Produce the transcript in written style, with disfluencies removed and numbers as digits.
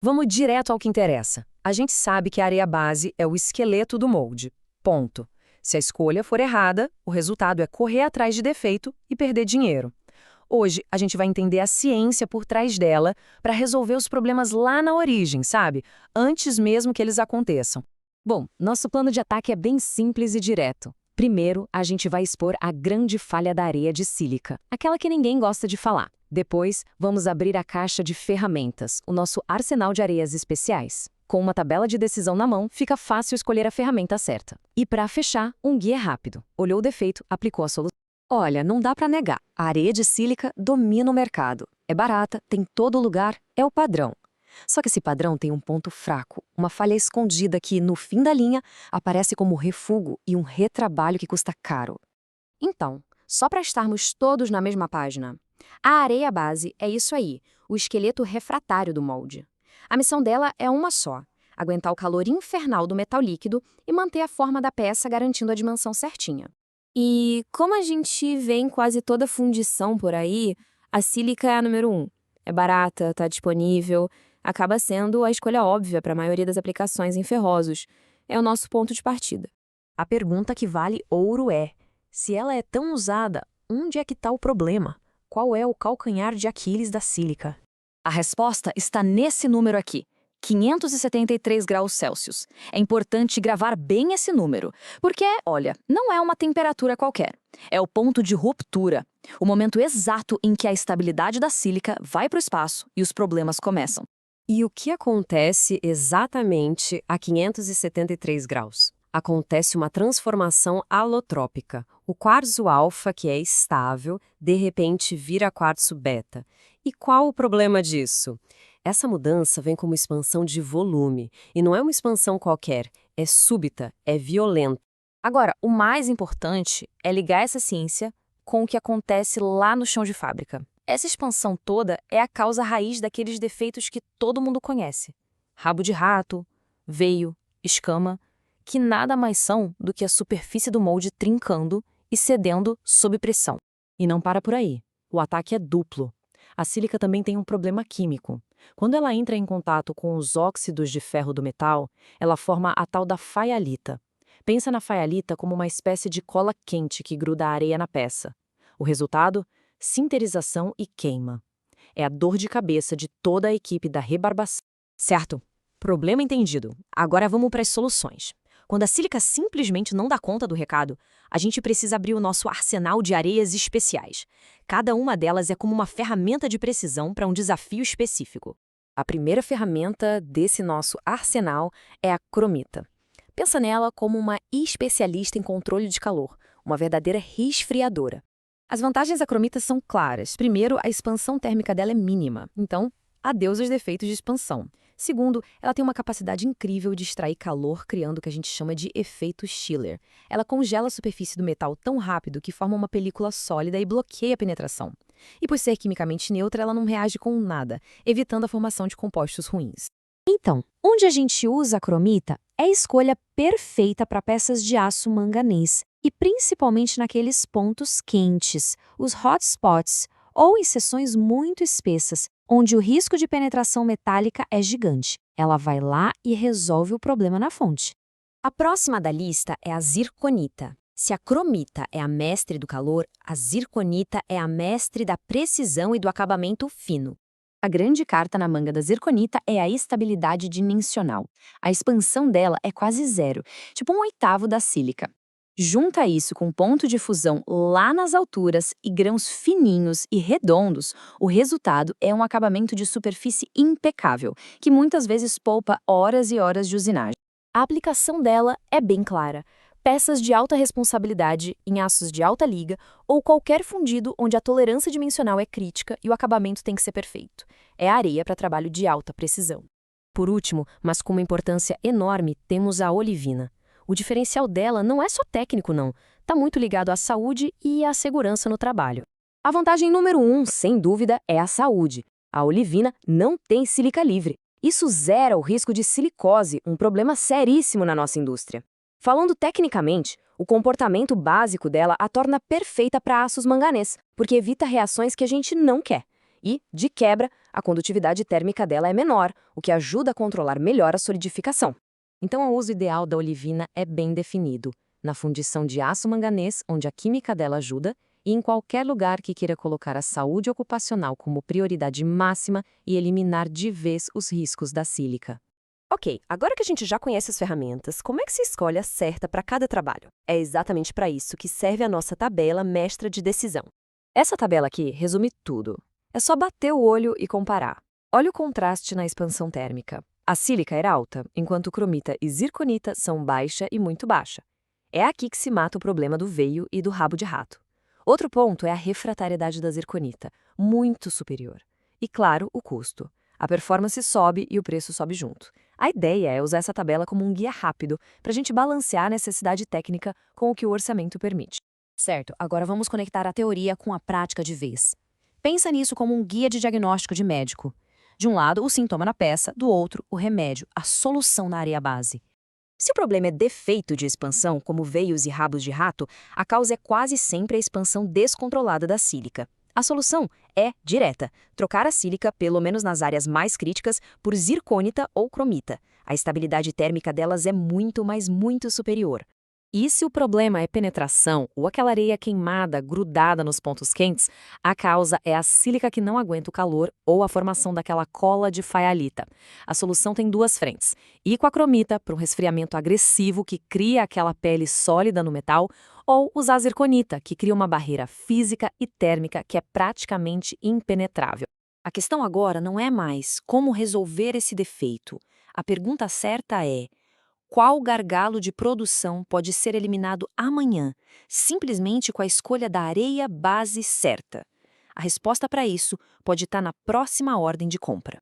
Vamos direto ao que interessa. A gente sabe que a areia base é o esqueleto do molde. Ponto. Se a escolha for errada, o resultado é correr atrás de defeito e perder dinheiro. Hoje, a gente vai entender a ciência por trás dela para resolver os problemas lá na origem, sabe? Antes mesmo que eles aconteçam. Bom, nosso plano de ataque é bem simples e direto. Primeiro, a gente vai expor a grande falha da areia de sílica, aquela que ninguém gosta de falar. Depois, vamos abrir a caixa de ferramentas, o nosso arsenal de areias especiais. Com uma tabela de decisão na mão, fica fácil escolher a ferramenta certa. E para fechar, um guia rápido. Olhou o defeito, aplicou a solução. Olha, não dá para negar. A areia de sílica domina o mercado. É barata, tem todo lugar, é o padrão. Só que esse padrão tem um ponto fraco, uma falha escondida que, no fim da linha, aparece como refúgio e um retrabalho que custa caro. Então, só para estarmos todos na mesma página, a areia base é isso aí, o esqueleto refratário do molde. A missão dela é uma só: aguentar o calor infernal do metal líquido e manter a forma da peça garantindo a dimensão certinha. E como a gente vê em quase toda fundição por aí, a sílica é a número 1. É barata, está disponível, acaba sendo a escolha óbvia para a maioria das aplicações em ferrosos. É o nosso ponto de partida. A pergunta que vale ouro é: se ela é tão usada, onde é que está o problema? Qual é o calcanhar de Aquiles da sílica? A resposta está nesse número aqui, 573 graus Celsius. É importante gravar bem esse número, porque, olha, não é uma temperatura qualquer. É o ponto de ruptura, o momento exato em que a estabilidade da sílica vai para o espaço e os problemas começam. E o que acontece exatamente a 573 graus? Acontece uma transformação alotrópica. O quartzo alfa, que é estável, de repente vira quartzo beta. E qual o problema disso? Essa mudança vem como expansão de volume, e não é uma expansão qualquer, é súbita, é violenta. Agora, o mais importante é ligar essa ciência com o que acontece lá no chão de fábrica. Essa expansão toda é a causa raiz daqueles defeitos que todo mundo conhece. Rabo de rato, veio, escama, que nada mais são do que a superfície do molde trincando e cedendo sob pressão. E não para por aí. O ataque é duplo. A sílica também tem um problema químico. Quando ela entra em contato com os óxidos de ferro do metal, ela forma a tal da faialita. Pensa na faialita como uma espécie de cola quente que gruda a areia na peça. O resultado? Sinterização e queima. É a dor de cabeça de toda a equipe da rebarbação. Certo. Problema entendido. Agora vamos para as soluções. Quando a sílica simplesmente não dá conta do recado, a gente precisa abrir o nosso arsenal de areias especiais. Cada uma delas é como uma ferramenta de precisão para um desafio específico. A primeira ferramenta desse nosso arsenal é a cromita. Pensa nela como uma especialista em controle de calor, uma verdadeira resfriadora. As vantagens da cromita são claras. Primeiro, a expansão térmica dela é mínima, então, adeus aos defeitos de expansão. Segundo, ela tem uma capacidade incrível de extrair calor, criando o que a gente chama de efeito Schiller. Ela congela a superfície do metal tão rápido que forma uma película sólida e bloqueia a penetração. E por ser quimicamente neutra, ela não reage com nada, evitando a formação de compostos ruins. Então, onde a gente usa a cromita é a escolha perfeita para peças de aço manganês, e principalmente naqueles pontos quentes, os hotspots, ou em seções muito espessas, onde o risco de penetração metálica é gigante. Ela vai lá e resolve o problema na fonte. A próxima da lista é a zirconita. Se a cromita é a mestre do calor, a zirconita é a mestre da precisão e do acabamento fino. A grande carta na manga da zirconita é a estabilidade dimensional. A expansão dela é quase zero, tipo 1/8 da sílica. Junta isso com ponto de fusão lá nas alturas e grãos fininhos e redondos, o resultado é um acabamento de superfície impecável, que muitas vezes poupa horas e horas de usinagem. A aplicação dela é bem clara. Peças de alta responsabilidade, em aços de alta liga, ou qualquer fundido onde a tolerância dimensional é crítica e o acabamento tem que ser perfeito. É areia para trabalho de alta precisão. Por último, mas com uma importância enorme, temos a olivina. O diferencial dela não é só técnico, não. Está muito ligado à saúde e à segurança no trabalho. A vantagem número 1, sem dúvida, é a saúde. A olivina não tem sílica livre. Isso zera o risco de silicose, um problema seríssimo na nossa indústria. Falando tecnicamente, o comportamento básico dela a torna perfeita para aços manganês, porque evita reações que a gente não quer. E, de quebra, a condutividade térmica dela é menor, o que ajuda a controlar melhor a solidificação. Então, o uso ideal da olivina é bem definido, na fundição de aço manganês, onde a química dela ajuda, e em qualquer lugar que queira colocar a saúde ocupacional como prioridade máxima e eliminar de vez os riscos da sílica. Ok, agora que a gente já conhece as ferramentas, como é que se escolhe a certa para cada trabalho? É exatamente para isso que serve a nossa tabela mestra de decisão. Essa tabela aqui resume tudo. É só bater o olho e comparar. Olha o contraste na expansão térmica. A sílica era alta, enquanto cromita e zirconita são baixa e muito baixa. É aqui que se mata o problema do veio e do rabo de rato. Outro ponto é a refratariedade da zirconita, muito superior. E, claro, o custo. A performance sobe e o preço sobe junto. A ideia é usar essa tabela como um guia rápido para a gente balancear a necessidade técnica com o que o orçamento permite. Certo, agora vamos conectar a teoria com a prática de vez. Pensa nisso como um guia de diagnóstico de médico. De um lado, o sintoma na peça, do outro, o remédio, a solução na areia base. Se o problema é defeito de expansão, como veios e rabos de rato, a causa é quase sempre a expansão descontrolada da sílica. A solução é direta: trocar a sílica, pelo menos nas áreas mais críticas, por zircônita ou cromita. A estabilidade térmica delas é muito, mas muito superior. E se o problema é penetração ou aquela areia queimada, grudada nos pontos quentes, a causa é a sílica que não aguenta o calor ou a formação daquela cola de faialita. A solução tem duas frentes: ir com a cromita para um resfriamento agressivo que cria aquela pele sólida no metal, ou usar a zirconita, que cria uma barreira física e térmica que é praticamente impenetrável. A questão agora não é mais como resolver esse defeito. A pergunta certa é: qual gargalo de produção pode ser eliminado amanhã, simplesmente com a escolha da areia base certa? A resposta para isso pode estar na próxima ordem de compra.